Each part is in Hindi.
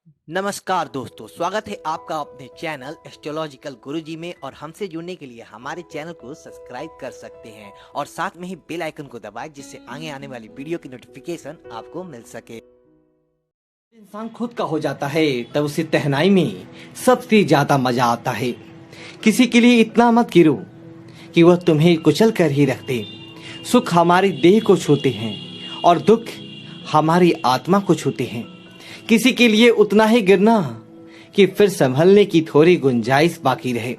नमस्कार दोस्तों, स्वागत है आपका अपने चैनल एस्ट्रोलॉजिकल गुरुजी में। और हमसे जुड़ने के लिए हमारे चैनल को सब्सक्राइब कर सकते हैं और साथ में ही बेल आइकन को दबाएं, जिससे आगे आने वाली वीडियो की नोटिफिकेशन आपको मिल सके। इंसान खुद का हो जाता है तब उसे तहनाई में सबसे ज्यादा मजा आता है। किसी के लिए इतना मत गिरो कि वह तुम्हें कुचल कर ही रख दे। सुख हमारी देह को छूते हैं और दुख हमारी आत्मा को छूते हैं। किसी के लिए उतना ही गिरना कि फिर संभलने की थोड़ी गुंजाइश बाकी रहे।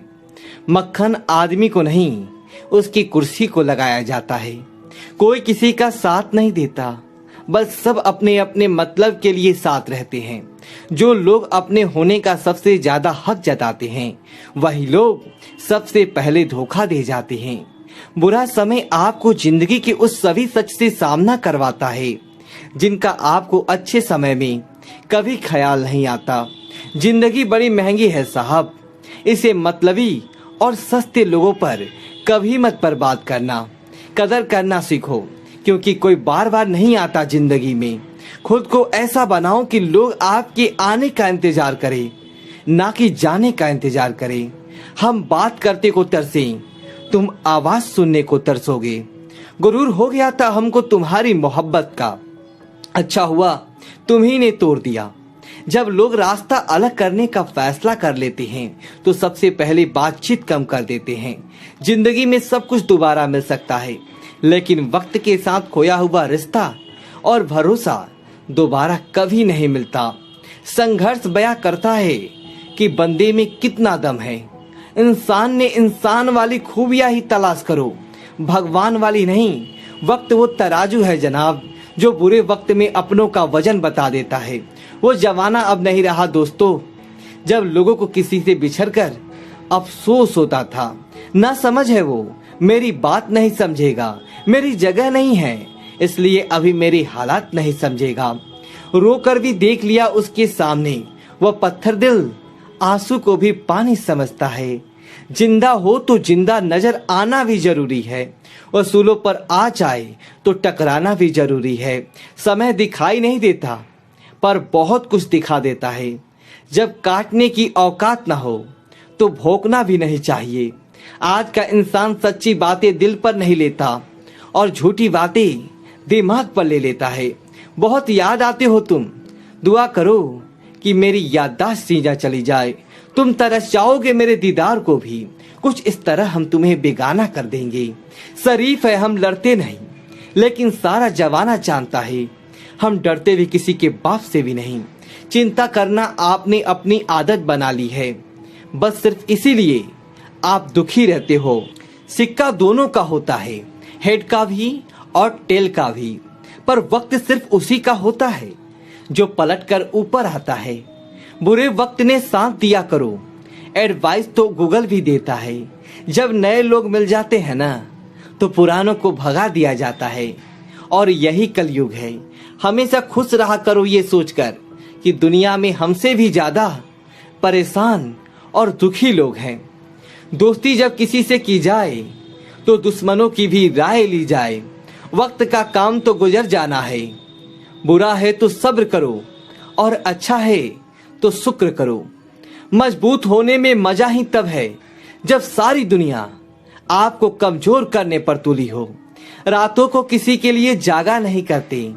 मक्खन आदमी को नहीं, उसकी कुर्सी को लगाया जाता है। कोई किसी का साथ नहीं देता, बस सब अपने अपने मतलब के लिए साथ रहते हैं। जो लोग अपने होने का सबसे ज्यादा हक जताते हैं, वही लोग सबसे पहले धोखा दे जाते हैं। बुरा समय आपको जिंदगी के उस सभी सच से सामना करवाता है जिनका आपको अच्छे समय में कभी ख्याल नहीं आता। जिंदगी बड़ी महंगी है साहब, इसे मतलबी और सस्ते लोगों पर कभी मत बर्बाद करना। कदर करना सीखो, क्योंकि कोई बार बार नहीं आता जिंदगी में। खुद को ऐसा बनाओ कि लोग आपके आने का इंतजार करें, ना कि जाने का इंतजार करें। हम बात करते को तरसें, तुम आवाज सुनने को तरसोगे। गुरूर हो गया था हमको तुम्हारी मोहब्बत का, अच्छा हुआ तुम्ही ने तोड़ दिया। जब लोग रास्ता अलग करने का फैसला कर लेते हैं तो सबसे पहले बातचीत कम कर देते हैं। जिंदगी में सब कुछ दोबारा मिल सकता है, लेकिन वक्त के साथ खोया हुआ रिश्ता और भरोसा दोबारा कभी नहीं मिलता। संघर्ष बयां करता है कि बंदे में कितना दम है। इंसान ने इंसान वाली खूबियां ही तलाश करो, भगवान वाली नहीं। वक्त वो तराजू है जनाब, जो बुरे वक्त में अपनों का वजन बता देता है। वो जमाना अब नहीं रहा दोस्तों, जब लोगों को किसी से बिछड़कर अफसोस होता था। ना समझ है वो, मेरी बात नहीं समझेगा, मेरी जगह नहीं है, इसलिए अभी मेरी हालात नहीं समझेगा। रोकर भी देख लिया उसके सामने, वह पत्थर दिल आंसू को भी पानी समझता है। जिंदा हो तो जिंदा नजर आना भी जरूरी है, वसूलों पर आ जाए तो टकराना भी जरूरी है। समय दिखाई नहीं देता, पर बहुत कुछ दिखा देता है। जब काटने की औकात ना हो तो भोंकना भी नहीं चाहिए। आज का इंसान सच्ची बातें दिल पर नहीं लेता और झूठी बातें दिमाग पर ले लेता है। बहुत याद आते हो तुम, दुआ करो कि मेरी याददाश्त सीजा चली जाए। तुम तरस जाओगे मेरे दीदार को भी, कुछ इस तरह हम तुम्हें बेगाना कर देंगे। शरीफ है हम लड़ते नहीं, लेकिन सारा जमाना जानता है हम डरते भी किसी के बाप से भी नहीं। चिंता करना आपने अपनी आदत बना ली है, बस सिर्फ इसीलिए आप दुखी रहते हो। सिक्का दोनों का होता है, हेड का भी और टेल का भी, पर वक्त सिर्फ उसी का होता है जो पलट कर ऊपर आता है। बुरे वक्त ने साथ दिया करो, एडवाइस तो गूगल भी देता है। जब नए लोग मिल जाते हैं ना, तो पुरानों को भगा दिया जाता है। और यही कलयुग है। हमेशा खुश रहा करो ये सोचकर कि दुनिया में हमसे भी ज्यादा परेशान और दुखी लोग हैं। दोस्ती जब किसी से की जाए तो दुश्मनों की भी राय ली जाए। वक्त का काम तो गुजर जाना है, बुरा है तो सब्र करो और अच्छा है तो शुक्र करो। मजबूत होने में मजा ही तब है जब सारी दुनिया आपको कमजोर करने पर तुली हो। रातों को किसी के लिए जागा नहीं करते,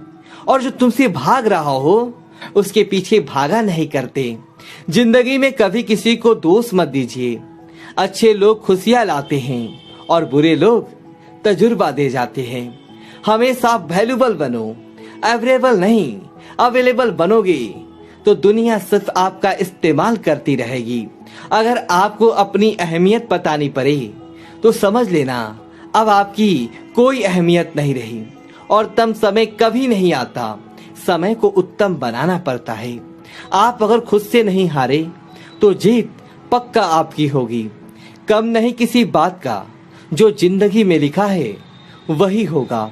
और जो तुमसे भाग रहा हो उसके पीछे भागा नहीं करते। जिंदगी में कभी किसी को दोष मत दीजिए। अच्छे लोग खुशियां लाते हैं और बुरे लोग तजुर्बा दे जाते हैं। हमेशा वैल्यूबल बनो, अवेलेबल नहीं। अवेलेबल बनोगे तो दुनिया सिर्फ आपका इस्तेमाल करती रहेगी। अगर आपको अपनी अहमियत बतानी पड़े तो समझ लेना अब आपकी कोई अहमियत नहीं रही। और तम समय कभी नहीं आता, समय को उत्तम बनाना पड़ता है। आप अगर खुद से नहीं हारे तो जीत पक्का आपकी होगी। कम नहीं किसी बात का, जो जिंदगी में लिखा है वही होगा।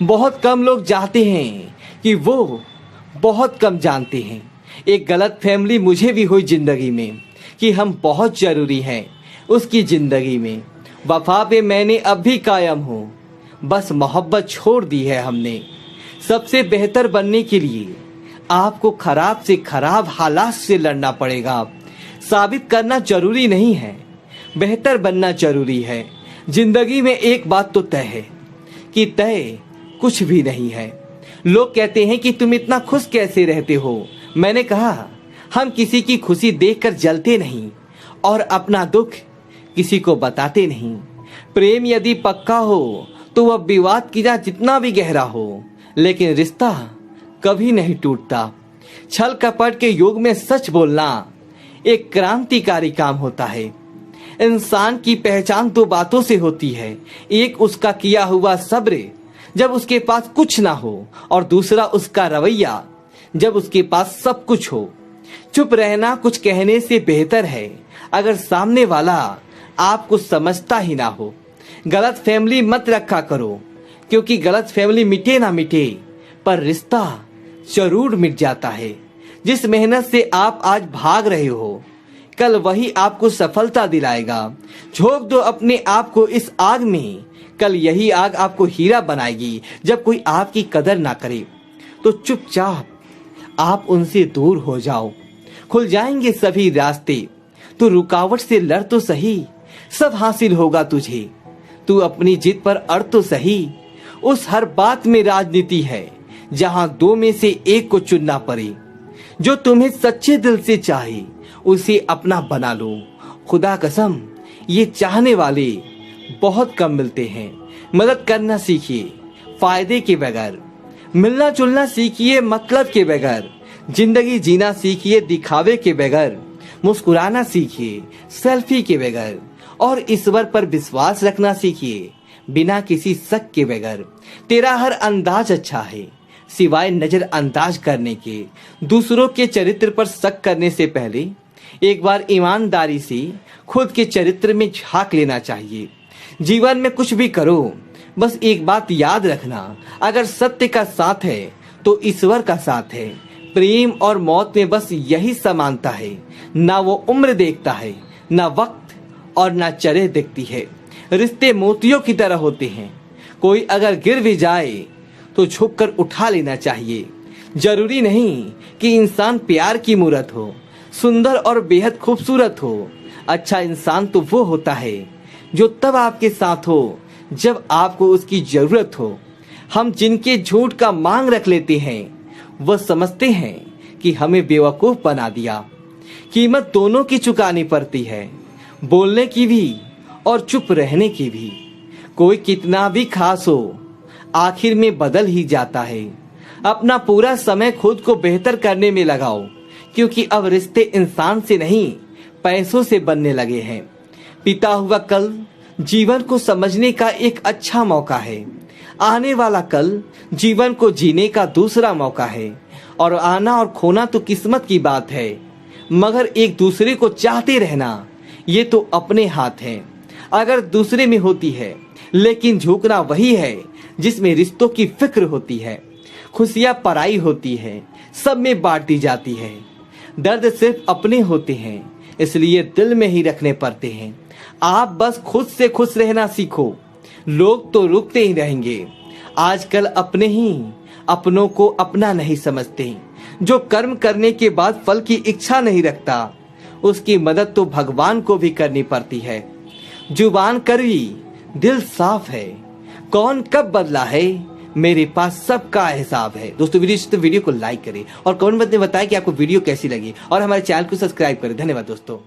बहुत कम लोग चाहते हैं कि वो बहुत कम जानते हैं। एक गलत फैमिली मुझे भी हुई जिंदगी में कि हम बहुत जरूरी हैं उसकी जिंदगी में। वफा पे मैंने अब भी कायम हूँ, बस मोहब्बत छोड़ दी है हमने। सबसे बेहतर बनने के लिए आपको खराब से खराब हालात से लड़ना पड़ेगा। साबित करना जरूरी नहीं है, बेहतर बनना जरूरी है। जिंदगी में एक बात तो तय है कि तय कुछ भी नहीं है। लोग कहते हैं कि तुम इतना खुश कैसे रहते हो। मैंने कहा, हम किसी की खुशी देखकर जलते नहीं और अपना दुख किसी को बताते नहीं। प्रेम यदि पक्का हो तो वह विवाद की जितना भी गहरा हो, लेकिन रिश्ता कभी नहीं टूटता। छल कपट के युग में सच बोलना एक क्रांतिकारी काम होता है। इंसान की पहचान दो बातों से होती है, एक उसका किया हुआ सब्र जब उसके पास कुछ ना हो, और दूसरा उसका रवैया जब उसके पास सब कुछ हो। चुप रहना कुछ कहने से बेहतर है अगर सामने वाला आपको समझता ही ना हो। गलत फैमिली मत रखा करो, क्योंकि गलत फैमिली मिटे ना मिटे पर रिश्ता जरूर मिट जाता है। जिस मेहनत से आप आज भाग रहे हो, कल वही आपको सफलता दिलाएगा। झोंक दो अपने आप को इस आग में, कल यही आग आपको हीरा बनाएगी। जब कोई आपकी कदर ना करे तो चुपचाप आप उनसे दूर हो जाओ, खुल जाएंगे सभी रास्ते। तू रुकावट से लड़ तो सही, सब हासिल होगा तुझे। तू अपनी जिद पर अड़ तो सही, उस हर बात में राजनीति है जहां दो में से एक को चुनना पड़े। जो तुम्हें सच्चे दिल से चाहे उसे अपना बना लो। खुदा कसम, ये चाहने वाले बहुत कम मिलते हैं। मदद करना सीखिए फायदे के बगैर, मिलना जुलना सीखिए मतलब के बगैर, जिंदगी जीना सीखिए दिखावे के बगैर, मुस्कुराना सीखिए सेल्फी के बगैर, और ईश्वर पर विश्वास रखना सीखिए बिना किसी शक के बगैर। तेरा हर अंदाज अच्छा है सिवाय नजरअंदाज करने के। दूसरों के चरित्र पर शक करने से पहले एक बार ईमानदारी से खुद के चरित्र में झांक लेना चाहिए। जीवन में कुछ भी करो, बस एक बात याद रखना, अगर सत्य का साथ है तो ईश्वर का साथ है। प्रेम और मौत में बस यही समानता है, ना वो उम्र देखता है, ना वक्त और ना चरे दिखती है। रिश्ते मोतियों की तरह होते हैं, कोई अगर गिर भी जाए तो झुककर उठा लेना चाहिए। जरूरी नहीं कि इंसान प्यार की मूरत हो, सुंदर और बेहद खूबसूरत हो। अच्छा इंसान तो वो होता है जो तब आपके साथ हो जब आपको उसकी जरूरत हो। हम जिनके झूठ का मांग रख लेते हैं वह समझते हैं कि हमें बेवकूफ बना दिया। कीमत दोनों की चुकानी पड़ती है, बोलने की भी और चुप रहने की भी। कोई कितना भी खास हो आखिर में बदल ही जाता है। अपना पूरा समय खुद को बेहतर करने में लगाओ, क्योंकि अब रिश्ते इंसान से नहीं पैसों से बनने लगे हैं। बीता हुआ कल जीवन को समझने का एक अच्छा मौका है। आने वाला कल जीवन को जीने का दूसरा मौका है। और आना और खोना तो किस्मत की बात है, मगर एक दूसरे को चाहते रहना ये तो अपने हाथ है। अगर दूसरे में होती है, लेकिन झुकना वही है जिसमें रिश्तों की फिक्र होती है। खुशियां पराई होती है, सब में बांट दी जाती है। दर्द सिर्फ अपने होते हैं, इसलिए दिल में ही रखने पड़ते हैं। आप बस खुद से खुश रहना सीखो, लोग तो रुकते ही रहेंगे। आजकल अपने ही अपनों को अपना नहीं समझते। जो कर्म करने के बाद फल की इच्छा नहीं रखता, उसकी मदद तो भगवान को भी करनी पड़ती है। जुबान कड़वी, दिल साफ है, कौन कब बदला है, मेरे पास सबका हिसाब है। दोस्तों वीडियो को लाइक करें और कमेंट में बताएं कि आपको वीडियो कैसी लगी, और हमारे चैनल को सब्सक्राइब करें। धन्यवाद दोस्तों।